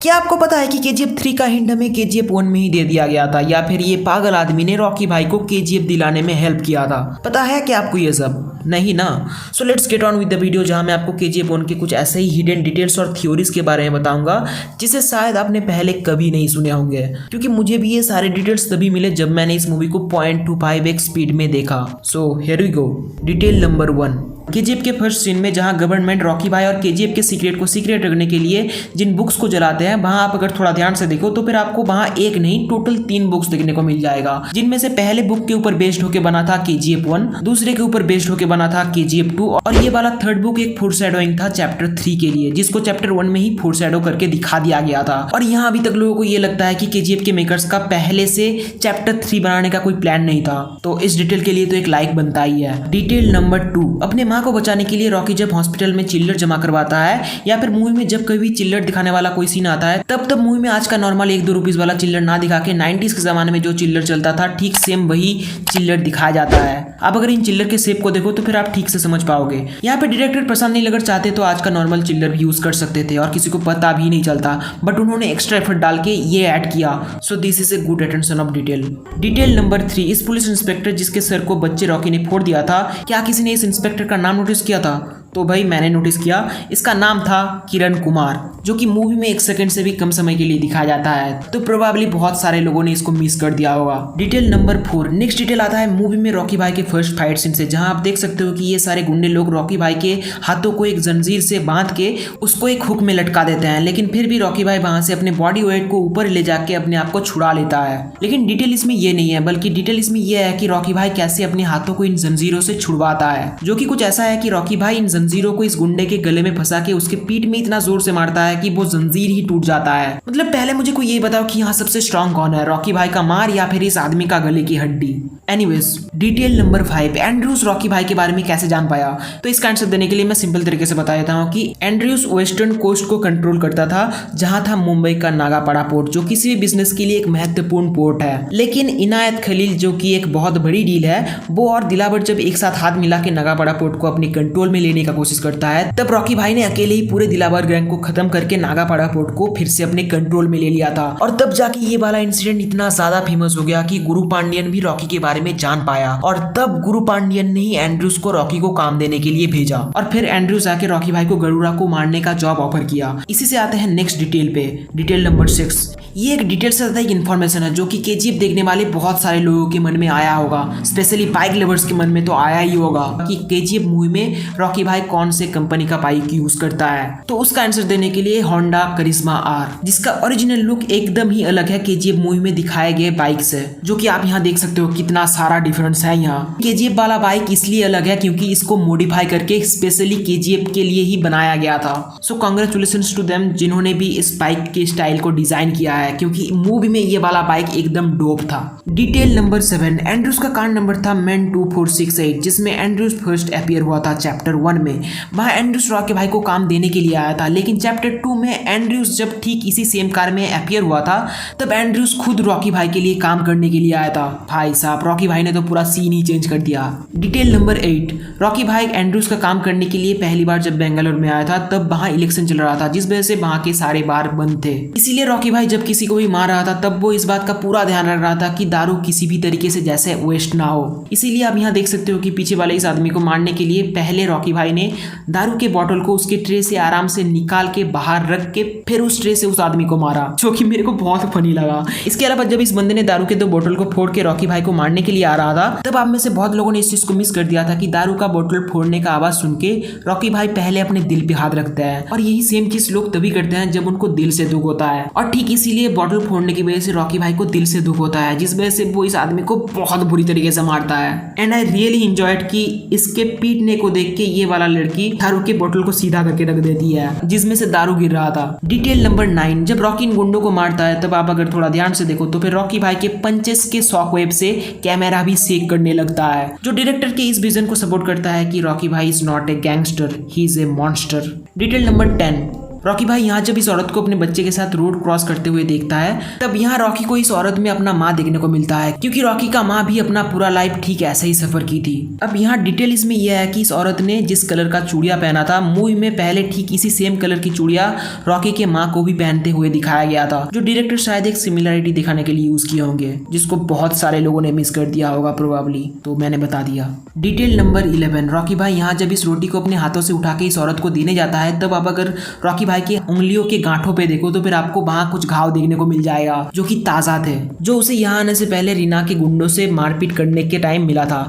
क्या आपको पता है कि KGF 3 का हिंट हमें KGF 1 में ही दे दिया गया था, या फिर ये पागल आदमी ने रॉकी भाई को KGF दिलाने में हेल्प किया था? पता है क्या आपको ये सब? नहीं ना। So let's get on with the video, जहां मैं आपको KGF 1 के कुछ ऐसे ही हिडन डिटेल्स और थ्योरीज के बारे में बताऊंगा जिसे शायद आपने पहले कभी नहीं सुने होंगे, क्योंकि मुझे भी ये सारे डिटेल्स तभी मिले जब मैंने इस मूवी को 0.25x स्पीड में देखा। So here we go. Detail number 1, KGF के फर्स्ट सीन में जहां गवर्नमेंट रॉकी भाई और KGF के सीक्रेट को सीक्रेट रखने के लिए जिन बुक्स को जलाते हैं, वहां आप अगर थोड़ा ध्यान से देखो तो फिर आपको वहां एक नहीं टोटल 3 बुक्स देखने को मिल जाएगा, जिनमें से पहले बुक के ऊपर बेस्ड होकर बना था KGF 1, दूसरे के ऊपर बेस्ड होकर बना था KGF 2, और ये वाला थर्ड बुक एक फोरशैडोइंग था चैप्टर 3 के लिए, जिसको चैप्टर 1 में ही फोरशैडो करके दिखा दिया गया था। और यहाँ अभी तक लोगों को ये लगता है कि KGF के मेकर्स का पहले से चैप्टर 3 बनाने का कोई प्लान नहीं था, तो इस डिटेल के लिए तो एक लाइक बनता ही है। डिटेल नंबर 2, अपने माँ को बचाने के लिए रॉकी जब हॉस्पिटल में चिल्लर जमा करवाता है, या फिर मूवी में जब कभी चिल्लर दिखाने वाला कोई सीन आता है, तब मूवी में आज का नॉर्मल 1-2 रुपीज वाला चिल्लर ना दिखा के 90s के जमाने में जो चिल्लर चलता था ठीक सेम वही चिल्लर दिखाया जाता है। अब अगर इन चिल्लर के शेप को देखो तो फिर आप ठीक से समझ पाओगे। यहाँ पे डायरेक्टर प्रशांत नील अगर चाहते तो आज का नॉर्मल चिल्लर भी यूज कर सकते थे और किसी को पता भी नहीं चलता, बट उन्होंने एक्स्ट्रा एफर्ट डाल के ये ऐड किया। So this is a good attention of detail. Detail number 3, इस पुलिस इंस्पेक्टर जिसके सर को बच्चे रॉकी ने फोड़ दिया था, क्या किसी ने इस इंस्पेक्टर का नाम नोटिस किया था? तो भाई मैंने नोटिस किया। इसका नाम था किरण कुमार, जो कि मूवी में 1 सेकंड से भी कम समय के लिए दिखाया जाता है, तो प्रोबेबली बहुत सारे लोगों ने इसको मिस कर दिया होगा। डिटेल नंबर 4, नेक्स्ट डिटेल आता है मूवी में रॉकी भाई के फर्स्ट फाइट सीन से, जहां आप देख सकते हो कि ये सारे गुंडे लोग रॉकी भाई के हाथों को एक जंजीर से बांध के उसको एक हुक में लटका देते हैं, लेकिन फिर भी रॉकी भाई वहां से अपने बॉडी वेट को ऊपर ले जाके अपने आप को छुड़ा लेता है। लेकिन डिटेल इसमें ये नहीं है, बल्कि डिटेल इसमें यह है कि रॉकी भाई कैसे अपने हाथों को इन जंजीरों से छुड़वाता है, जो कि कुछ ऐसा है कि रॉकी भाई इन जंजीरों को इस गुंडे के गले में फंसा के उसके पीठ में इतना जोर से मारता है कि वो जंजीर ही टूट जाता है। मतलब पहले मुझे कोई ये बताओ कि यहाँ सबसे स्ट्रांग कौन है, रॉकी भाई का मार या फिर इस आदमी का गले की हड्डी? Anyways, detail number 5, Andrews Rocky भाई के बारे में कैसे जान पाया? तो इसका आंसर देने के लिए मैं सिंपल तरीके से बता देता हूँ कि एंड्रयूज वेस्टर्न कोस्ट को कंट्रोल करता था, जहां था मुंबई का नागापाड़ा पोर्ट, जो किसी भी बिजनेस के लिए एक महत्वपूर्ण पोर्ट है। लेकिन इनायत खलील, जो कि एक बहुत बड़ी डील है, वो और दिलावर जब एक साथ हाथ मिला के नागापाड़ा पोर्ट को अपने कंट्रोल में लेने का कोशिश करता है, तब रॉकी भाई ने अकेले ही पूरे दिलावर गैंग को खत्म करके नागापाड़ा पोर्ट को फिर से अपने कंट्रोल में ले लिया था। और तब जाके ये वाला इंसिडेंट इतना ज्यादा फेमस हो गया कि गुरु पांडियन भी रॉकी के बारे में जान पाया, और तब गुरु पांडियन ने ही एंड्रयूज को रॉकी को काम देने के लिए भेजा, और फिर एंड्रयूज आके रॉकी भाई को गरुड़ा को मारने का जॉब ऑफर किया। इसी से आते हैं नेक्स्ट डिटेल पे। डिटेल नंबर 6, ये एक डिटेल से ज्यादा एक इन्फॉर्मेशन है जो कि KGF देखने वाले बहुत सारे लोगों के मन में आया होगा, स्पेशली बाइक लवर्स के मन में तो आया ही होगा कि KGF मूवी में रॉकी भाई कौन से कंपनी का बाइक यूज करता है। तो उसका आंसर देने के लिए होंडा करिश्मा R, जिसका ओरिजिनल लुक एकदम ही अलग है KGF मूवी में दिखाए गए बाइक से, जो कि आप यहाँ देख सकते हो कितना सारा डिफरेंस है। यहाँ KGF वाला बाइक इसलिए अलग है क्योंकि इसको मॉडिफाई करके स्पेशली KGF के लिए ही बनाया गया था। सो कांग्रेचुलेशंस टू देम जिन्होंने भी इस बाइक के स्टाइल को डिजाइन किया है, क्योंकि मूवी में ये वाला बाइक एकदम डोप था। डिटेल नंबर 7, एंड्रयूज का कांड नंबर था मैन 2468, जिसमें एंड्रयूज फर्स्ट अपीयर हुआ था चैप्टर 1 में। वहां एंड्रयूज रॉकी भाई को काम देने के लिए आया था, लेकिन चैप्टर 2 में एंड्रयूज जब ठीक इसी सेम कार में अपीयर हुआ था, तब एंड्रयूज खुद रॉकी भाई के लिए काम करने के लिए आया था। भाई साहब, रॉकी भाई ने तो पूरा सीन ही चेंज कर दिया। डिटेल नंबर 8, रॉकी भाई एंड्रयूज का काम करने के लिए पहली बार जब बेंगलोर में आया था, तब वहां इलेक्शन चल रहा था, जिस वजह से वहां के सारे बार बंद थे। इसीलिए रॉकी भाई जब किसी को भी मार रहा था, तब वो इस बात का पूरा ध्यान रख रहा था कि दारू किसी भी तरीके से जैसे वेस्ट ना हो। इसीलिए आप यहाँ देख सकते हो कि पीछे वाले इस आदमी को मारने के लिए पहले रॉकी भाई ने दारू के बॉटल को उसके ट्रे से आराम से निकाल के बाहर रख के फिर उस ट्रे से उस आदमी को मारा, जो कि मेरे को बहुत फनी लगा। इसके अलावा जब इस बंदे ने दारू के 2 बोतल को फोड़ के रॉकी भाई को मारने के लिए आ रहा था, तब आप में से बहुत लोगों ने इस चीज को मिस कर दिया था कि दारू का बोतल फोड़ने का आवाज सुन के रॉकी भाई पहले अपने दिल पे हाथ रखते हैं, और यही सेम चीज लोग तभी करते हैं जब उनको दिल से दुख होता है। और ठीक इसीलिए बॉटल फोड़ने की वजह से रॉकी भाई को दिल से दुख होता है, जिस वजह से वो इस आदमी को बहुत बुरी तरीके से मारता है। एंड आई रियली एंजॉयड कि इसके पीटने को देख के ये वाला लड़की दारू के बोतल को सीधा करके रख देती है, जिसमें से दारू गिर रहा था। डिटेल नंबर 9, जब रॉकी इन गुंडों को मारता है, तब आप अगर थोड़ा ध्यान से देखो तो फिर रॉकी भाई के पंचेस के शॉकवेव से कैमरा भी शेक करने लगता है, जो डायरेक्टर के इस विजन को सपोर्ट करता है कि रॉकी भाई is not a gangster, he is a monster. Detail number 10, Rocky भाई यहाँ जब इस औरत को अपने बच्चे के साथ रोड क्रॉस करते हुए देखता है तब यहाँ रॉकी को इस औरत में अपना माँ देखने को मिलता है, क्योंकि रॉकी का माँ भी अपना पूरा लाइफ ठीक ऐसे ही सफर की थी। अब यहाँ डिटेल इसमें यह है कि इस औरत ने जिस कलर का चूड़िया पहना था मूवी में पहले ठीक इसी सेम कलर की चूड़िया रॉकी के माँ को भी पहनते हुए दिखाया गया था, जो डायरेक्टर शायद एक सिमिलरिटी दिखाने के लिए यूज किए होंगे, जिसको बहुत सारे लोगों ने मिस कर दिया होगा प्रोबेबली, तो मैंने बता दिया। डिटेल नंबर 11, रॉकी भाई यहाँ जब इस रोटी को अपने हाथों से उठा के इस औरत को देने जाता है तब आप अगर रॉकी भाई की उंगलियों के गांठों पे देखो तो फिर आपको वहां कुछ घाव देखने को मिल जाएगा जो कि ताजा थे, जो उसे यहाँ आने से पहले रीना के गुंडों से मारपीट करने के टाइम मिला था,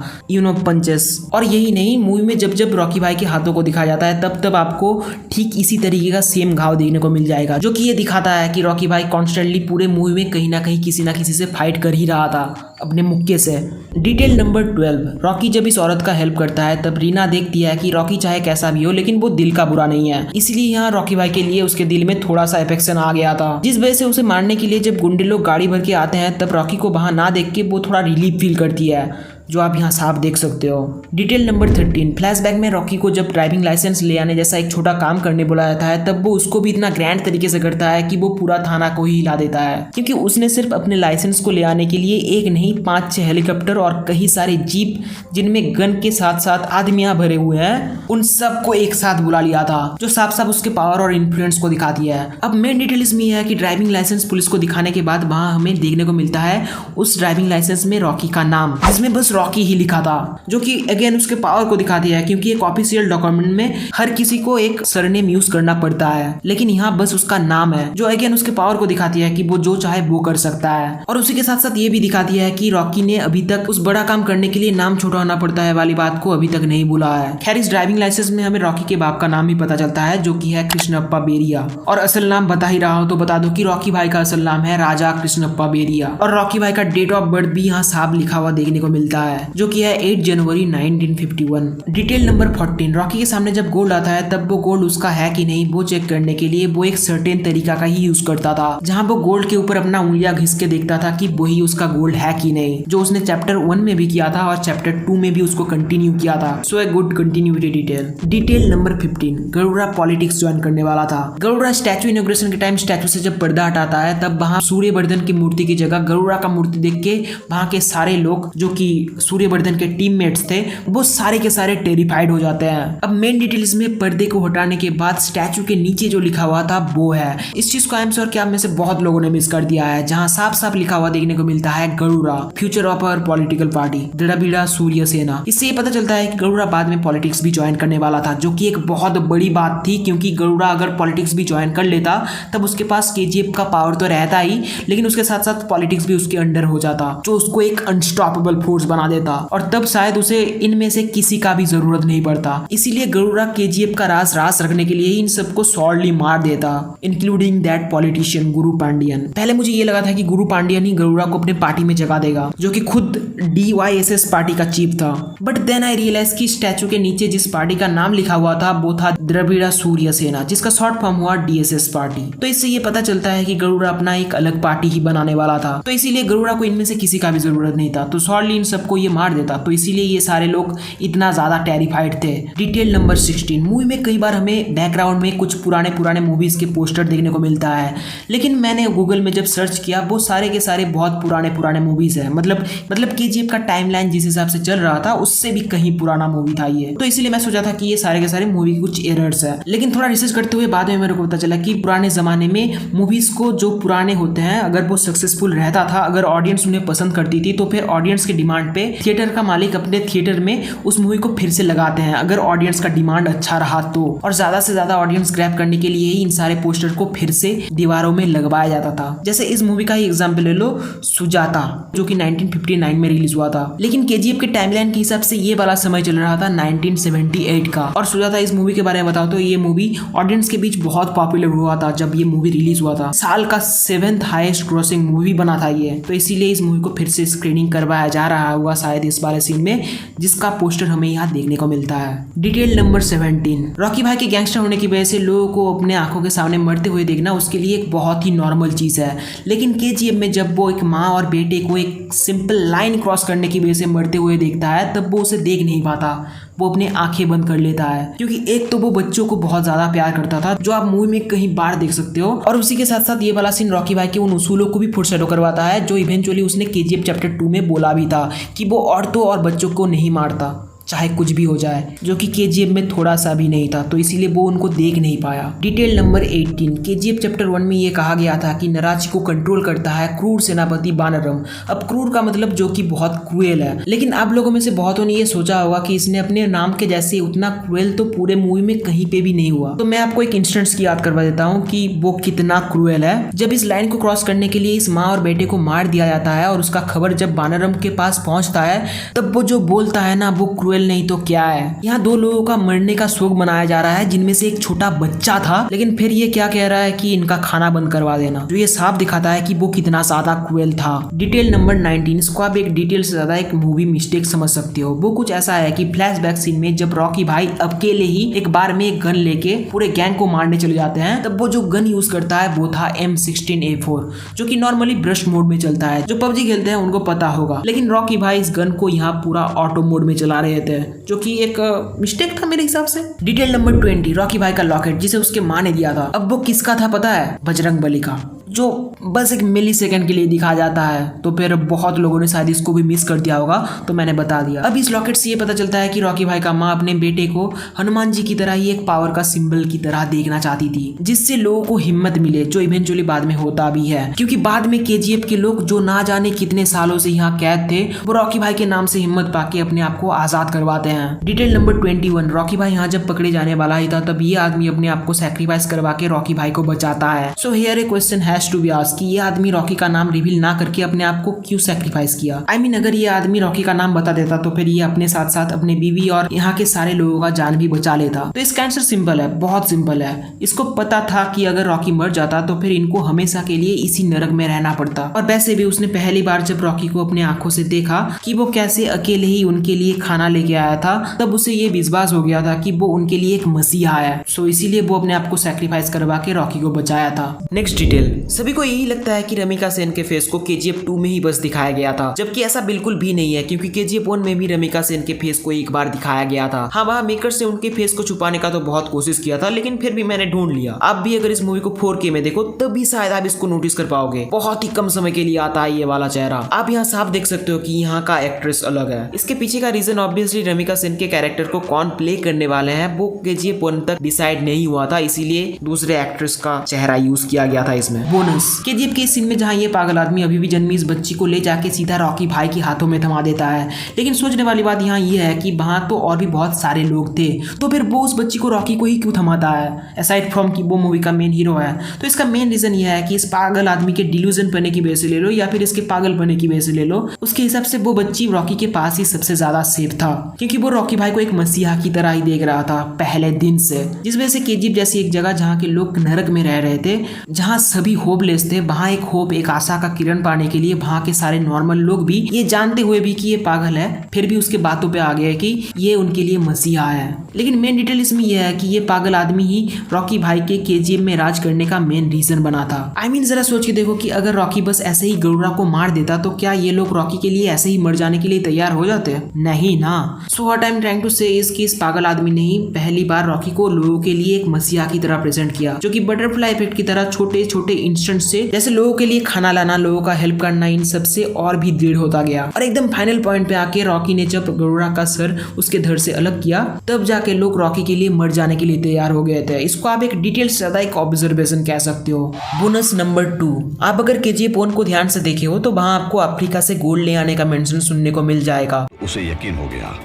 पंचेस। और यही नहीं, मूवी में जब जब रॉकी भाई के हाथों को दिखाया जाता है तब तब आपको ठीक इसी तरीके का सेम घाव देखने को मिल जाएगा, जो कि ये दिखाता है कि रॉकी भाई कॉन्स्टेंटली पूरे मूवी में कहीं ना किसी से फाइट कर ही रहा था अपने मुक्के से। डिटेल नंबर 12, रॉकी जब इस औरत का हेल्प करता है तब रीना देखती है कि रॉकी चाहे कैसा भी हो लेकिन वो दिल का बुरा नहीं है, इसलिए यहाँ रॉकी भाई के लिए उसके दिल में थोड़ा सा अफेक्शन आ गया था, जिस वजह से उसे मारने के लिए जब गुंडे लोग गाड़ी भर के आते हैं तब रॉकी को वहां ना देख के वो थोड़ा रिलीफ फील करती है, जो आप यहाँ साफ देख सकते हो। डिटेल नंबर 13, फ्लैशबैक में रॉकी को जब ड्राइविंग लाइसेंस ले आने जैसा एक छोटा काम करने बुलाया जाता है तब वो उसको भी इतना ग्रैंड तरीके से करता है कि वो पूरा थाना को ही हिला देता है, क्योंकि उसने सिर्फ अपने लाइसेंस को ले आने के लिए एक नहीं 5-6 हेलीकॉप्टर और कई सारे जीप जिनमें गन के साथ साथ आदमियां भरे हुए हैं उन सबको एक साथ बुला लिया था, जो साफ साफ उसके पावर और इन्फ्लुएंस को दिखाती है। अब मेन डिटेल इसमें यह है कि ड्राइविंग लाइसेंस पुलिस को दिखाने के बाद वहां हमें देखने को मिलता है उस ड्राइविंग लाइसेंस में रॉकी का नाम, जिसमें बस रॉकी ही लिखा था, जो कि अगेन उसके पावर को दिखाती है, क्योंकि एक ऑफिशियल डॉक्यूमेंट में हर किसी को एक सरनेम यूज करना पड़ता है, लेकिन यहाँ बस उसका नाम है, जो अगेन उसके पावर को दिखाती है कि वो जो चाहे वो कर सकता है। और उसी के साथ साथ ये भी दिखाती है कि रॉकी ने अभी तक उस बड़ा काम करने के लिए नाम छोटा होना पड़ता है वाली बात को अभी तक नहीं भूला है। खैर इस ड्राइविंग लाइसेंस में हमें रॉकी के बाप का नाम भी पता चलता है, जो कि है कृष्णप्पा बेरिया, और असल नाम बता ही रहा हो तो बता दो कि रॉकी भाई का असल नाम है राजा कृष्णप्पा बेरिया, और रॉकी भाई का डेट ऑफ बर्थ भी यहाँ साफ लिखा हुआ देखने को मिलता है, जो कि है 8 जनवरी 1951। डिटेल नंबर 14, रॉकी के सामने जब गोल्ड आता है तब वो गोल्ड उसका है कि नहीं वो चेक करने के लिए वो एक सर्टेन तरीका का ही यूज करता था, जहां वो गोल्ड के ऊपर अपना उंगलियां घिस के देखता था कि वही उसका गोल्ड है कि नहीं, जो उसने चैप्टर 1 में भी किया था और चैप्टर 2 में भी उसको कंटिन्यू किया था। So a good continuity detail. Detail number 15, Garuda politics join करने वाला था। गरुड़ा स्टैचू इनॉग्रेशन के टाइम स्टैचू से जब पर्दा हटाता है तब वहां सूर्यवर्धन की मूर्ति की जगह गरुड़ा का मूर्ति देख के वहां के सारे लोग जो कि सूर्यवर्धन के टीममेट्स थे वो सारे के सारे टेरिफाइड हो जाते हैं। अब मेन डिटेल्स में पर्दे को हटाने के बाद स्टैचू के नीचे जो लिखा हुआ था वो है, इस चीज को आई एम श्योर कि आप में से बहुत लोगों ने मिस कर दिया है, जहां साफ साफ लिखा हुआ देखने को मिलता है Garuda future of our political party Dravida Surya Sena. इससे ये पता चलता है कि गरुड़ा बाद में पॉलिटिक्स भी ज्वाइन करने वाला था, जो कि एक बहुत बड़ी बात थी, क्योंकि गरुड़ा अगर पॉलिटिक्स भी ज्वाइन कर लेता तब उसके पास केजीएफ का पावर तो रहता ही, लेकिन उसके साथ साथ पॉलिटिक्स भी उसके अंडर हो जाता, जो उसको एक अनस्टॉपेबल फोर्स बना देता, और तब शायद उसे इनमें से किसी का भी जरूरत नहीं पड़ता। इसीलिए गरुड़ा केजीएफ का राज राज रखने के लिए इन सबको सॉर्डली मार देता, इंक्लूडिंग दैट पॉलिटिशियन गुरु पांडियन। पहले मुझे ये लगा था कि गुरु पांडियन ही गरुड़ा को अपने पार्टी में जगा देगा, जो कि खुद DYSS पार्टी का चीफ था, बट देन आई रियलाइज कि स्टैचू के नीचे जिस पार्टी का नाम लिखा हुआ था वो था द्रविड़ सूर्य सेना, जिसका शॉर्ट फॉर्म हुआ DSS पार्टी। तो इससे ये पता चलता है कि गरुड़ा अपना एक अलग पार्टी ही बनाने वाला था, तो इसीलिए गरुड़ा को इनमें से किसी का भी जरूरत नहीं था, तो सॉर्डली इन सबको ये मार देता, तो इसीलिए ये सारे लोग इतना ज्यादा टेरिफाइड थे। डिटेल नंबर 16, मूवी में कई बार हमें बैकग्राउंड में कुछ पुराने मूवीज के पोस्टर देखने को मिलता है, लेकिन मैंने गूगल में जब सर्च किया वो सारे के सारे बहुत पुराने मूवीज है, मतलब केजीएफ का टाइमलाइन जिस हिसाब से चल रहा था उससे भी कहीं पुराना मूवी था ये, तो इसीलिए मैं सोचा था कि ये सारे के सारे मूवी के कुछ एरर्स है, लेकिन थोड़ा रिसर्च करते हुए बाद में मेरे को पता चला कि पुराने जमाने में मूवीज को जो पुराने होते हैं अगर वो सक्सेसफुल रहता था, अगर ऑडियंस उन्हें पसंद करती थी, तो फिर ऑडियंस के डिमांड पे थिएटर का मालिक अपने थिएटर में उस मूवी को फिर से लगाते हैं, अगर ऑडियंस का डिमांड अच्छा रहा तो, और ज्यादा से ज्यादा ऑडियंस ग्रैब करने के लिए ही इन सारे पोस्टर को फिर से दीवारों में लगवाया जाता था। जैसे इस मूवी का ही एग्जांपल ले लो, सुजाता, जो कि 1959 में रिलीज हुआ था, लेकिन केजीएफ के टाइमलाइन के हिसाब से ये वाला समय चल रहा था 1978 का, और सुजाता इस मूवी के बारे में बताओ तो ये मूवी ऑडियंस के बीच बहुत पॉपुलर हुआ था जब ये मूवी रिलीज हुआ था, साल का 7th हाईएस्ट ग्रॉसिंग मूवी बना था ये, तो इसीलिए इस मूवी को फिर से स्क्रीनिंग करवाया जा रहा हुआ शायद इस वाले सीन में, जिसका पोस्टर हमें यहाँ देखने को मिलता है। डिटेल नंबर 17, रॉकी भाई के गैंगस्टर होने की वजह से लोगों को अपने आंखों के सामने मरते हुए देखना उसके लिए एक बहुत ही नॉर्मल चीज है, लेकिन केजीएफ में जब वो एक माँ और बेटे को एक सिंपल लाइन क्रॉस करने की वजह से मरते हुए देखता है तब वो उसे देख नहीं पाता, वो अपने आंखें बंद कर लेता है, क्योंकि एक तो वो बच्चों को बहुत ज्यादा प्यार करता था, जो आप मूवी में कहीं बार देख सकते हो। और उसी के साथ साथ ये वाला सीन रॉकी भाई के उन उसूलों को भी फोरशैडो करवाता है, जो इवेंचुअली उसने केजीएफ चैप्टर 2 में बोला भी था कि वो औरतों और बच्चों को नहीं मारता चाहे कुछ भी हो जाए, जो कि केजीएफ में थोड़ा सा भी नहीं था, तो इसीलिए वो उनको देख नहीं पाया। डिटेल नंबर 18, केजीएफ चैप्टर 1 में ये कहा गया था कि नराची को कंट्रोल करता है क्रूर सेनापति वानरम। अब क्रूर का मतलब जो कि बहुत क्रूएल है, लेकिन आप लोगों में से बहुतों ने ये सोचा होगा कि इसने अपने नाम के जैसे उतना क्रूएल तो पूरे मूवी में कहीं पे भी नहीं हुआ। तो मैं आपको एक इंस्टेंस की याद करवा देता हूँ कि वो कितना क्रूएल है। जब इस लाइन को क्रॉस करने के लिए इस माँ और बेटे को मार दिया जाता है और उसका खबर जब वानरम के पास पहुंचता है, तब वो जो बोलता है ना, वो क्रूएल नहीं तो क्या है। यहाँ 2 लोगों का मरने का शोक मनाया जा रहा है, जिनमें से एक छोटा बच्चा था, लेकिन फिर ये क्या कह रहा है कि इनका खाना बंद करवा देना, जो ये साफ दिखाता है कि वो कितना ज्यादा क्रूएल था। डिटेल नंबर 19, इसको आप एक डिटेल से ज्यादा एक मूवी मिस्टेक समझ सकते हो। वो कुछ ऐसा है कि फ्लैशबैक सीन में जब रॉकी भाई अकेले ही एक बार में एक गन लेके पूरे गैंग को मारने चले जाते हैं, तब वो जो गन यूज करता है वो था M16A4, जो कि नॉर्मली ब्रश मोड में चलता है। जो पबजी खेलते हैं उनको पता होगा, लेकिन रॉकी भाई इस गन को यहाँ पूरा ऑटो मोड में चला रहे थे, जो कि एक मिस्टेक था मेरे हिसाब से। डिटेल नंबर 20, रॉकी भाई का लॉकेट जिसे उसके माँ ने दिया था। अब वो किसका था पता है? बजरंगबली का, जो बस एक मिली सेकेंड के लिए दिखा जाता है। तो फिर बहुत लोगों ने शायद इसको भी मिस कर दिया होगा, तो मैंने बता दिया। अब इस लॉकेट से ये पता चलता है कि रॉकी भाई का माँ अपने बेटे को हनुमान जी की तरह ही एक पावर का सिंबल की तरह देखना चाहती थी, जिससे लोगों को हिम्मत मिले, जो इवेंचुअली बाद में होता भी है। क्योंकि बाद में केजीएफ के लोग जो ना जाने कितने सालों से यहाँ कैद थे, वो रॉकी भाई के नाम से हिम्मत पाके अपने आप को आजाद करवाते हैं। डिटेल नंबर 21, रॉकी भाई यहाँ जब पकड़े जाने वाला ही था, तब ये आदमी अपने आप को सैक्रिफाइस करवा के रॉकी भाई को बचाता है। So here a question has to be asked कि ये आदमी रॉकी का नाम रिवील ना करके अपने आप को क्यों सैक्रिफाइस किया? I mean, अगर ये आदमी रॉकी का नाम बता देता तो फिर ये अपने साथ साथ अपने बीवी और यहाँ के सारे लोगों का जान भी बचा लेता। तो इसका आंसर सिंपल है, बहुत सिंपल है। इसको पता था कि अगर रॉकी मर जाता तो फिर इनको हमेशा के लिए इसी नरक में रहना पड़ता। और वैसे भी उसने पहली बार जब रॉकी को अपने आंखों से देखा कि वो कैसे अकेले ही उनके लिए खाना लेके आया था, तब उसे ये विश्वास हो गया था कि वो उनके लिए एक मसीहा है। सो इसीलिए वो अपने आप को सैक्रिफाइस करवा के रॉकी को बचाया था। नेक्स्ट डिटेल, सभी को यही लगता है कि रमिका सेन के फेस को केजीएफ 2 में ही बस दिखाया गया था, जबकि ऐसा बिल्कुल भी नहीं है, क्योंकि केजीएफ 1 में भी रमिका सेन के फेस को एक बार दिखाया गया था। हाँ, वहाँ मेकर्स ने उनके फेस को छुपाने का तो बहुत कोशिश किया था, लेकिन फिर भी मैंने ढूंढ लिया। आप भी अगर इस मूवी को 4K में देखो तब भी शायद आप इसको नोटिस कर पाओगे। बहुत ही कम समय के लिए आता है ये वाला चेहरा। आप यहाँ साफ देख सकते हो कि यहाँ का एक्ट्रेस अलग है। इसके पीछे का रीजन ऑब्वियसली रमिका सेन के कैरेक्टर को कौन प्ले करने वाले हैं वो केजीएफ 1 तक डिसाइड नहीं हुआ था, इसीलिए दूसरे एक्ट्रेस का चेहरा यूज किया गया था इसमें। बोनस, केजीएफ के सीन में जहाँ ये पागल आदमी अभी भी जन्मी इस बच्ची को ले जाके सीधा रॉकी भाई के हाथों में थमा देता है, लेकिन सोचने वाली बात यहाँ ये है कि वहाँ तो और भी बहुत सारे लोग थे, तो फिर वो उस बच्ची को रॉकी को ही क्यों थमाता है, असाइड फ्रॉम कि वो मूवी का मेन हीरो है। तो इसका मेन रीजन ये है कि इस पागल आदमी के डिल्यूजन पने की वजह से ले लो या फिर इसके पागल पने की वजह से ले लो, उसके हिसाब से वो बच्ची रॉकी के पास ही सबसे ज्यादा सेफ था, क्योंकि वो रॉकी भाई को एक मसीहा की तरह ही देख रहा था पहले दिन से। जिस वजह से केजीएफ जैसी एक जगह जहाँ के लोग नरक में रह रहे थे, जहाँ सभी होपलेस थे, वहाँ एक होप, एक आशा का किरण पाने के लिए वहाँ के सारे नॉर्मल लोग भी ये जानते हुए भी कि ये पागल है, फिर भी उसके बातों पे आ गए कि ये उनके लिए मसीहा है। लेकिन मेन डिटेल इसमें यह है कि ये पागल आदमी ही रॉकी भाई के केजीएफ में राज करने का मेन रीजन बना था। आई मीन जरा सोच के देखो कि अगर रॉकी बस ऐसे ही गरुड़ा को मार देता तो क्या ये लोग रॉकी के लिए ऐसे ही मर जाने के लिए तैयार हो जाते? नहीं ना। So what I am trying to say is कि इस पागल आदमी ने ही पहली बार रॉकी को लोगों के लिए एक मसीहा की तरह प्रेजेंट किया, जो कि बटरफ्लाई इफेक्ट की तरह छोटे छोटे इंस्टेंट से, जैसे लोगों के लिए खाना लाना, लोगों का हेल्प करना, इन सबसे और भी दृढ़ होता गया। और एकदम फाइनल पॉइंट पे आके रॉकी ने जब गरुड़ा का सर उसके धड़ से अलग किया, तब जाके लोग रॉकी के लिए मर जाने के लिए तैयार हो गए थे। इसको आप एक डिटेल से ज्यादा एक ऑब्जर्वेशन कह सकते हो। बोनस नंबर 2, आप अगर केजीएफ 1 को ध्यान से देखे हो तो वहाँ आपको अफ्रीका से गोल्ड ले आने का मेंशन सुनने को मिल जाएगा। उसे यकीन हो गया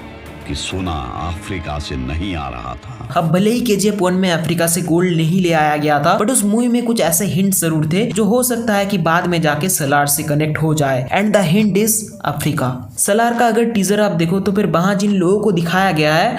कि सोना अफ्रीका से नहीं आ रहा था। अब भले ही केजीएफ 1 में अफ्रीका से गोल्ड नहीं ले आया गया था, बट उस मूवी में कुछ ऐसे हिंट जरूर थे जो हो सकता है कि बाद में जाके सलार से कनेक्ट हो जाए। And the hint is Africa. Salaar का अगर टीजर आप देखो तो फिर वहां जिन लोगों को दिखाया गया है,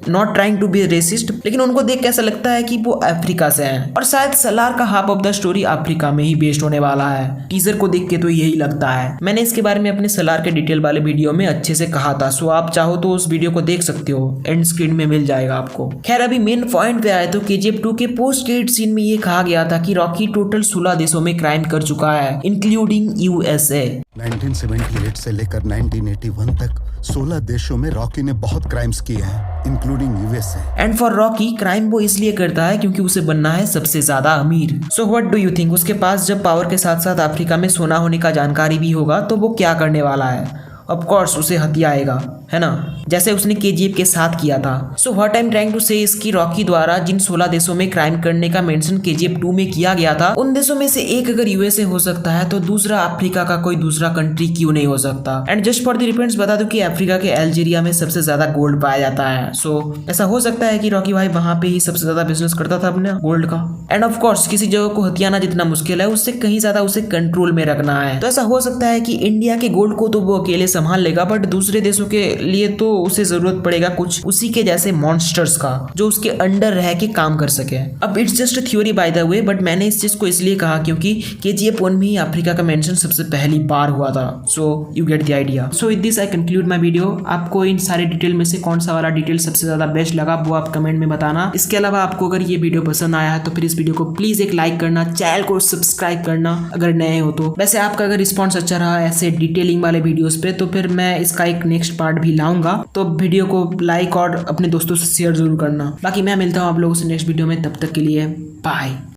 not trying to be racist, लेकिन उनको देख के ऐसा लगता है कि वो अफ्रीका से हैं, और शायद सलार का half of the story Africa में ही बेस्ड होने वाला है। टीजर को देख के तो यही लगता है। मैंने इसके बारे में अपने सलार के डिटेल वाले वीडियो में अच्छे से कहा था, सो आप चाहो तो उस वीडियो को देख सकते हो, एंड स्क्रीन में मिल जाएगा आपको। खैर अभी मेन पॉइंट पे आए तो केजीएफ 2 के पोस्ट क्रेडिट सीन में ये कहा गया था कि रॉकी टोटल 16 देशों में क्राइम कर चुका है, इंक्लूडिंग USA। 1978 से लेकर 1981 तक 16 देशों में रॉकी ने बहुत क्राइम्स किए हैं, including USA. And for Rocky crime वो इसलिए करता है क्योंकि उसे बनना है सबसे ज्यादा अमीर। So what do you think, उसके पास जब पावर के साथ साथ अफ्रीका में सोना होने का जानकारी भी होगा तो वो क्या करने वाला है? ऑफ कोर्स उसे हत्या आएगा, है ना, जैसे उसने केजीएफ के साथ किया था। So what I am trying to say इसकी रॉकी द्वारा जिन 16 देशों में क्राइम करने का मेंशन केजीएफ 2 में किया गया था, उन देशों में से एक अगर यूएसए हो सकता है तो दूसरा अफ्रीका का कोई दूसरा कंट्री क्यों नहीं हो सकता? And just for the reference बता दूं कि अफ्रीका के अल्जीरिया में सबसे ज्यादा गोल्ड पाया जाता है। सो ऐसा हो सकता है कि रॉकी भाई वहां पे ही सबसे ज्यादा बिजनेस करता था अपने गोल्ड का। एंड ऑफ कोर्स किसी जगह को हथियाना जितना मुश्किल है, उससे कहीं ज्यादा उसे कंट्रोल में रखना है। तो ऐसा हो सकता है कि इंडिया के गोल्ड को तो वो अकेले संभाल लेगा, बट दूसरे देशों के लिए तो उसे जरूरत पड़ेगा कुछ उसी के जैसे मॉन्स्टर्स का जो उसके अंडर रह के काम कर सके। अब it's just theory by the way, but मैंने इस चीज को इसलिए कहा क्योंकि केजीएफ 1 में ही अफ्रीका का मेंशन सबसे पहली बार हुआ था। So you get the idea. So with this I conclude my video. आपको इन सारे डिटेल में से कौन सा वाला डिटेल सबसे ज्यादा बेस्ट लगा वो आप कमेंट में बताना। इसके अलावा आपको अगर ये वीडियो पसंद आया है तो फिर इस वीडियो को प्लीज एक लाइक करना, चैनल को सब्सक्राइब करना अगर नए हो तो। वैसे आपका अगर रिस्पॉन्स अच्छा रहा ऐसे डिटेलिंग वाले वीडियोस पे तो फिर मैं इसका एक नेक्स्ट पार्ट भी लाऊंगा, तो वीडियो को लाइक और अपने दोस्तों से शेयर जरूर करना। बाकी मैं मिलता हूँ आप लोगों से नेक्स्ट वीडियो में, तब तक के लिए बाय।